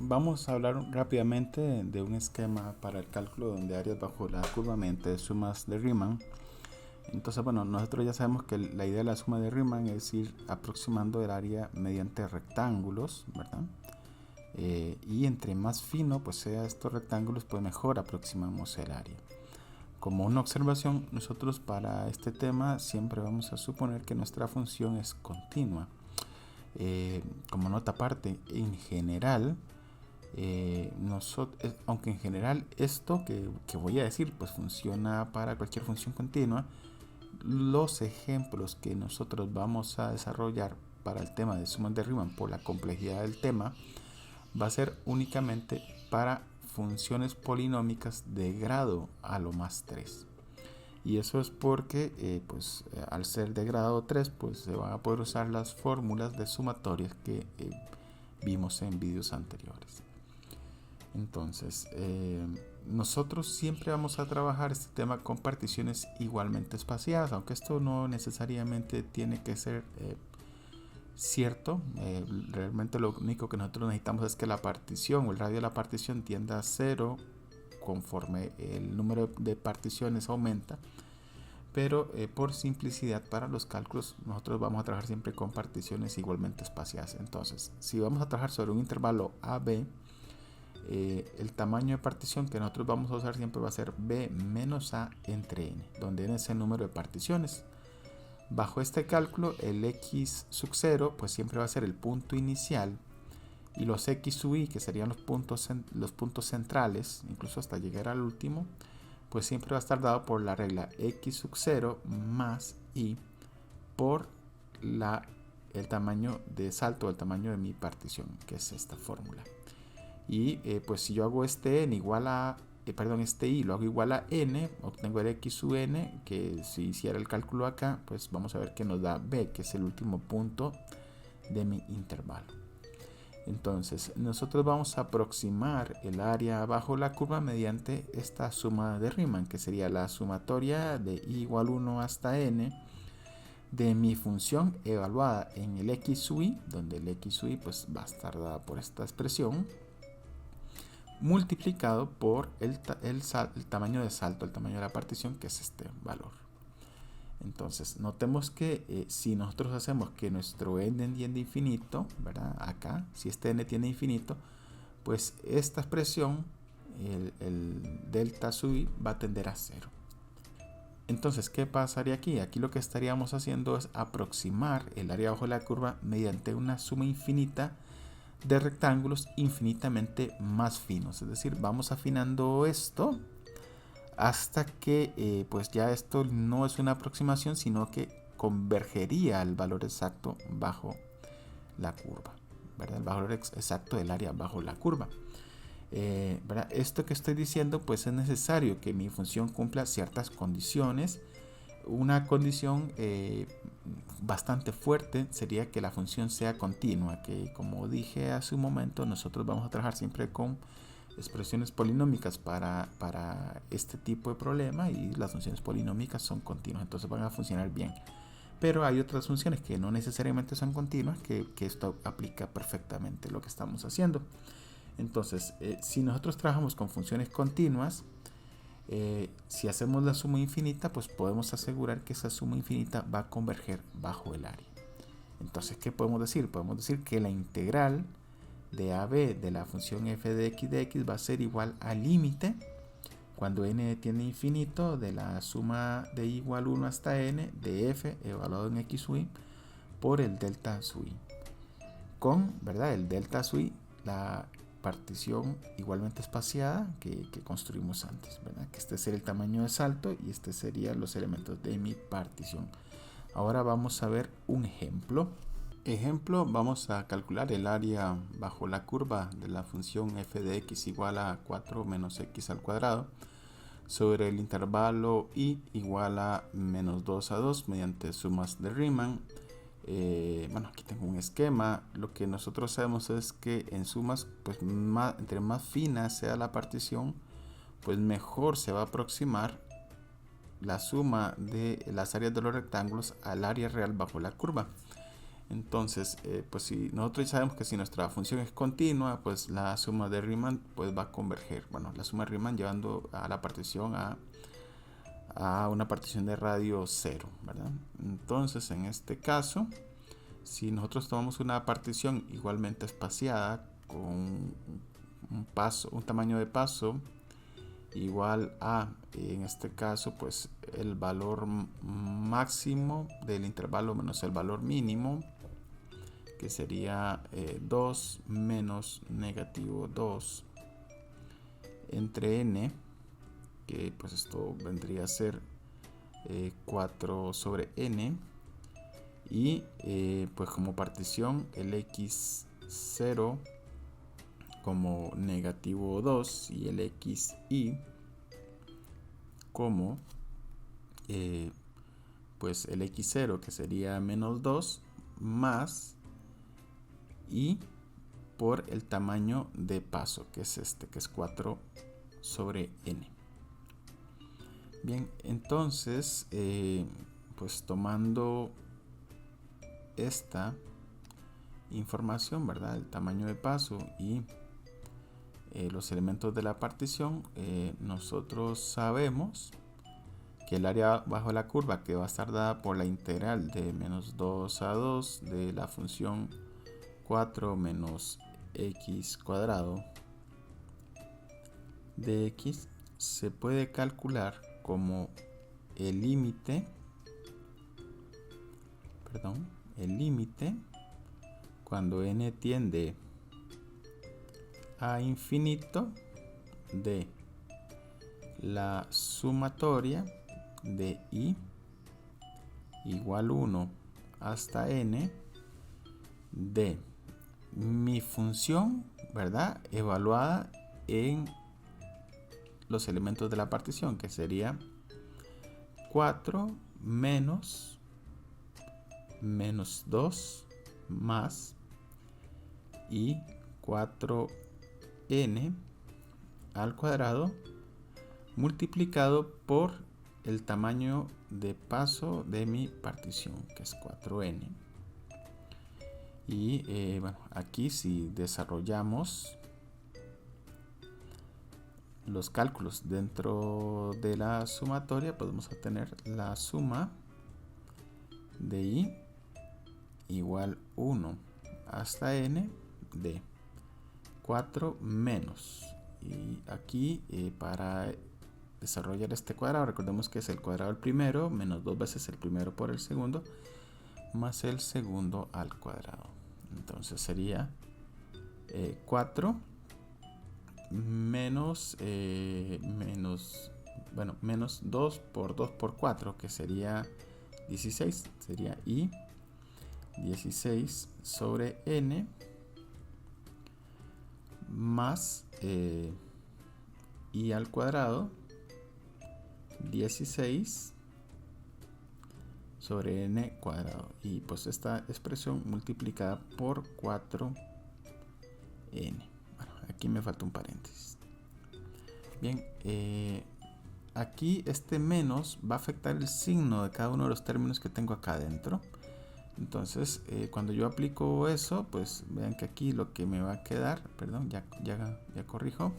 Vamos a hablar rápidamente de un esquema para el cálculo de áreas bajo la curva mediante sumas de Riemann. Entonces, bueno, nosotros ya sabemos que la idea de la suma de Riemann es ir aproximando el área mediante rectángulos, ¿verdad? Y entre más fino pues sea estos rectángulos, pues mejor aproximamos el área. Como una observación, nosotros para este tema siempre vamos a suponer que nuestra función es continua. Como nota aparte, en general, aunque en general esto que voy a decir pues funciona para cualquier función continua, los ejemplos que nosotros vamos a desarrollar para el tema de sumas de Riemann por la complejidad del tema va a ser únicamente para funciones polinómicas de grado a lo más 3. Y eso es porque al ser de grado 3 pues se van a poder usar las fórmulas de sumatorias que vimos en vídeos anteriores. Entonces, nosotros siempre vamos a trabajar este tema con particiones igualmente espaciadas, aunque esto no necesariamente tiene que ser cierto. Realmente lo único que nosotros necesitamos es que la partición o el radio de la partición tienda a 0 conforme el número de particiones aumenta. Pero por simplicidad para los cálculos nosotros vamos a trabajar siempre con particiones igualmente espaciadas. Entonces, si vamos a trabajar sobre un intervalo AB, el tamaño de partición que nosotros vamos a usar siempre va a ser B menos A entre N, donde N es el número de particiones. Bajo este cálculo, el X sub 0 pues siempre va a ser el punto inicial, y los X sub I, que serían los puntos centrales, incluso hasta llegar al último, pues siempre va a estar dado por la regla X sub 0 más I por el tamaño de salto, el tamaño de mi partición, que es esta fórmula. Y pues si yo hago este n igual a, este i lo hago igual a n, obtengo el x sub n, que si hiciera el cálculo acá, pues vamos a ver que nos da b, que es el último punto de mi intervalo. Entonces, nosotros vamos a aproximar el área bajo la curva mediante esta suma de Riemann, que sería la sumatoria de i igual 1 hasta n de mi función evaluada en el x sub i, donde el x sub i pues va a estar dada por esta expresión, multiplicado por el tamaño de salto, el tamaño de la partición, que es este valor. Entonces, notemos que si nosotros hacemos que nuestro n tiende a infinito, ¿verdad? Acá, si este n tiende a infinito, pues esta expresión, el delta sub i, va a tender a 0. Entonces, ¿qué pasaría aquí? Aquí lo que estaríamos haciendo es aproximar el área bajo la curva mediante una suma infinita de rectángulos infinitamente más finos. Es decir, vamos afinando esto hasta que pues ya esto no es una aproximación, sino que convergería al valor exacto bajo la curva, ¿verdad? El valor exacto del área bajo la curva. ¿Verdad? Esto que estoy diciendo pues es necesario que mi función cumpla ciertas condiciones. Una condición bastante fuerte sería que la función sea continua, que como dije hace un momento, nosotros vamos a trabajar siempre con expresiones polinómicas para este tipo de problema, y las funciones polinómicas son continuas, entonces van a funcionar bien. Pero hay otras funciones que no necesariamente son continuas, que esto aplica perfectamente lo que estamos haciendo. Entonces, si nosotros trabajamos con funciones continuas, si hacemos la suma infinita, pues podemos asegurar que esa suma infinita va a converger bajo el área. Entonces, ¿qué podemos decir? Podemos decir que la integral de AB de la función f de x va a ser igual al límite, cuando n tiende a infinito, de la suma de i igual 1 hasta n de f evaluado en x sub i por el delta sub i, con, ¿verdad?, el delta sub i, la partición igualmente espaciada que construimos antes, ¿verdad? Que este sería el tamaño de salto y este serían los elementos de mi partición. Ahora vamos a ver un ejemplo. Vamos a calcular el área bajo la curva de la función f de x igual a 4 menos x al cuadrado sobre el intervalo i igual a menos 2 a 2 mediante sumas de Riemann. Bueno, aquí tengo un esquema. Lo que nosotros sabemos es que en sumas, pues entre más fina sea la partición, pues mejor se va a aproximar la suma de las áreas de los rectángulos al área real bajo la curva. Entonces, pues si nosotros ya sabemos que si nuestra función es continua, pues la suma de Riemann pues va a converger. Bueno, la suma de Riemann llevando a la partición a una partición de radio 0, ¿verdad? Entonces, en este caso, si nosotros tomamos una partición igualmente espaciada con un tamaño de paso igual a, en este caso, pues el valor máximo del intervalo menos el valor mínimo, que sería 2 menos negativo 2 entre n, que pues esto vendría a ser 4 sobre n, y pues como partición el x0 como negativo 2 y el xy como pues el x0, que sería menos 2, más y por el tamaño de paso, que es este, que es 4 sobre n. Bien, entonces pues tomando esta información, ¿verdad? El tamaño de paso y los elementos de la partición, nosotros sabemos que el área bajo la curva, que va a estar dada por la integral de menos 2 a 2 de la función 4 menos x cuadrado de x, se puede calcular como el límite, cuando n tiende a infinito de la sumatoria de i igual 1 hasta n de mi función, ¿verdad?, evaluada en los elementos de la partición, que sería 4 menos 2 más y 4n al cuadrado multiplicado por el tamaño de paso de mi partición, que es 4n. Y bueno, aquí si desarrollamos los cálculos dentro de la sumatoria, podemos obtener la suma de i igual 1 hasta n de 4 menos, y aquí para desarrollar este cuadrado, recordemos que es el cuadrado del primero menos 2 veces el primero por el segundo más el segundo al cuadrado. Entonces sería 4 menos 2 por 2 por 4, que sería 16, sería i 16 sobre n más i al cuadrado 16 sobre n cuadrado, y pues esta expresión multiplicada por 4n. Bueno, aquí me falta un paréntesis. Bien, aquí este menos va a afectar el signo de cada uno de los términos que tengo acá adentro. Entonces cuando yo aplico eso, pues vean que aquí lo que me va a quedar, perdón, ya corrijo,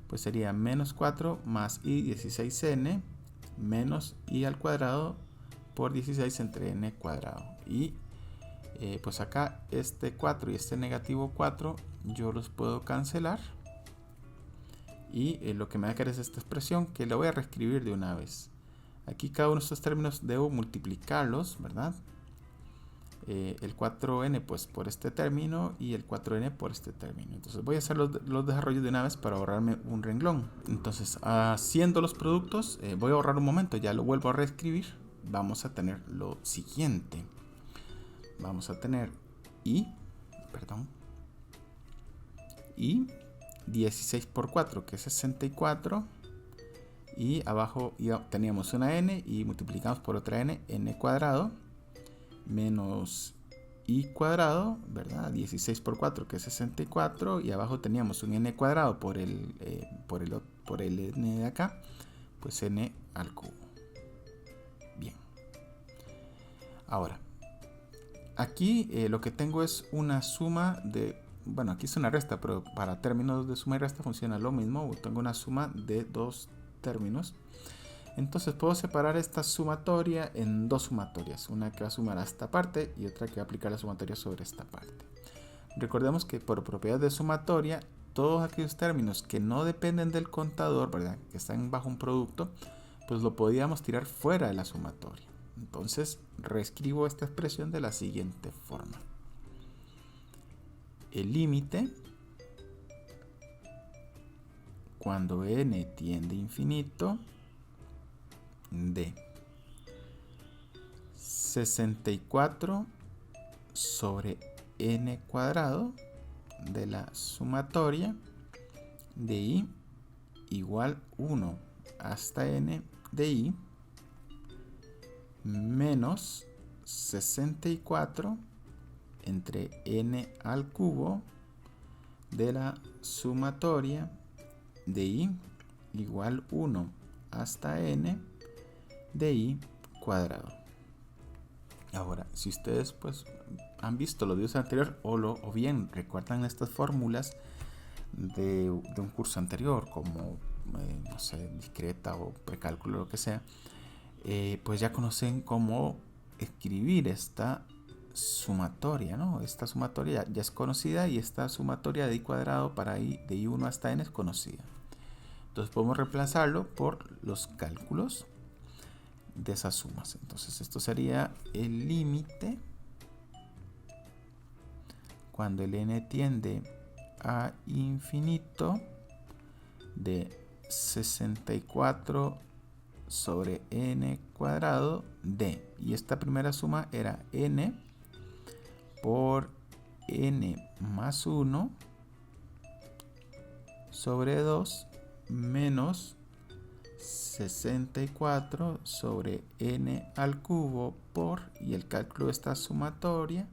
pues sería menos 4 más i 16n menos i al cuadrado por 16 entre n cuadrado. Y pues acá este 4 y este negativo 4 yo los puedo cancelar, y lo que me va a quedar es esta expresión, que la voy a reescribir de una vez. Aquí cada uno de estos términos debo multiplicarlos, ¿verdad? El 4n pues por este término y el 4n por este término. Entonces voy a hacer los desarrollos de una vez para ahorrarme un renglón. Entonces, haciendo los productos, voy a ahorrar un momento, ya lo vuelvo a reescribir. Vamos a tener lo siguiente. Vamos a tener i 16 por 4, que es 64, y abajo ya teníamos una n y multiplicamos por otra n cuadrado menos i cuadrado, ¿verdad? 16 por 4, que es 64, y abajo teníamos un n cuadrado por el n de acá, pues n al cubo. Bien. Ahora, aquí lo que tengo es una suma de, bueno, aquí es una resta, pero para términos de suma y resta funciona lo mismo. Tengo una suma de dos términos. Entonces puedo separar esta sumatoria en dos sumatorias, una que va a sumar a esta parte y otra que va a aplicar la sumatoria sobre esta parte. Recordemos que por propiedad de sumatoria, todos aquellos términos que no dependen del contador, ¿verdad?, que están bajo un producto, pues lo podíamos tirar fuera de la sumatoria. Entonces reescribo esta expresión de la siguiente forma. El límite cuando n tiende a infinito de 64 sobre n cuadrado de la sumatoria de i igual 1 hasta n de i menos 64 entre n al cubo de la sumatoria de i igual 1 hasta n de i cuadrado. Ahora, si ustedes pues han visto los videos anteriores o bien recuerdan estas fórmulas de un curso anterior, como no sé, discreta o precálculo, lo que sea, pues ya conocen cómo escribir esta sumatoria, ¿no? Esta sumatoria ya es conocida y esta sumatoria de i cuadrado para i de i1 hasta n es conocida. Entonces podemos reemplazarlo por los cálculos de esas sumas. Entonces esto sería el límite cuando el n tiende a infinito de 64 sobre n cuadrado de, y esta primera suma era n por n más 1 sobre 2 menos 64 sobre n al cubo por, y el cálculo de esta sumatoria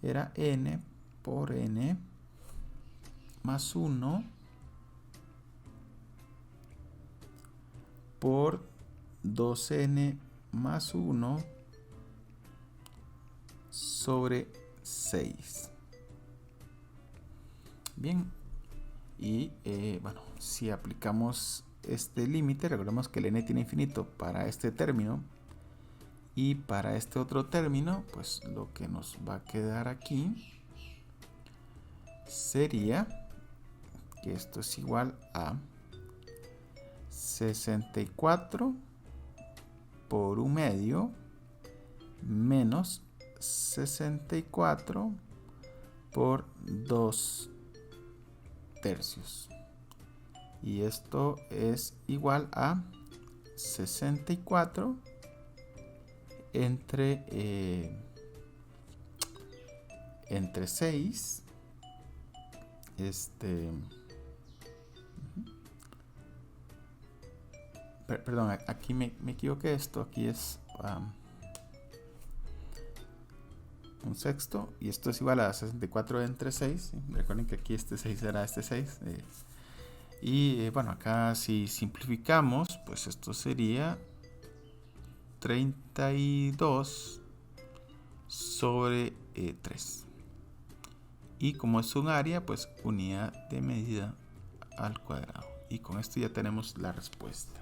era n por n más 1 por 2n más 1 sobre 6. Bien, y bueno, si aplicamos este límite, recordemos que el n tiene infinito para este término y para este otro término, pues lo que nos va a quedar aquí sería que esto es igual a 64 por 1/2 menos 64 por 2/3. Y esto es igual a 64 entre 6. Perdón, aquí me equivoqué. Esto aquí es un sexto y esto es igual a 64 entre 6. Recuerden que aquí este 6 era este 6. Bueno, acá si simplificamos, pues esto sería 32 sobre 3. Y como es un área, pues unidad de medida al cuadrado. Y con esto ya tenemos la respuesta.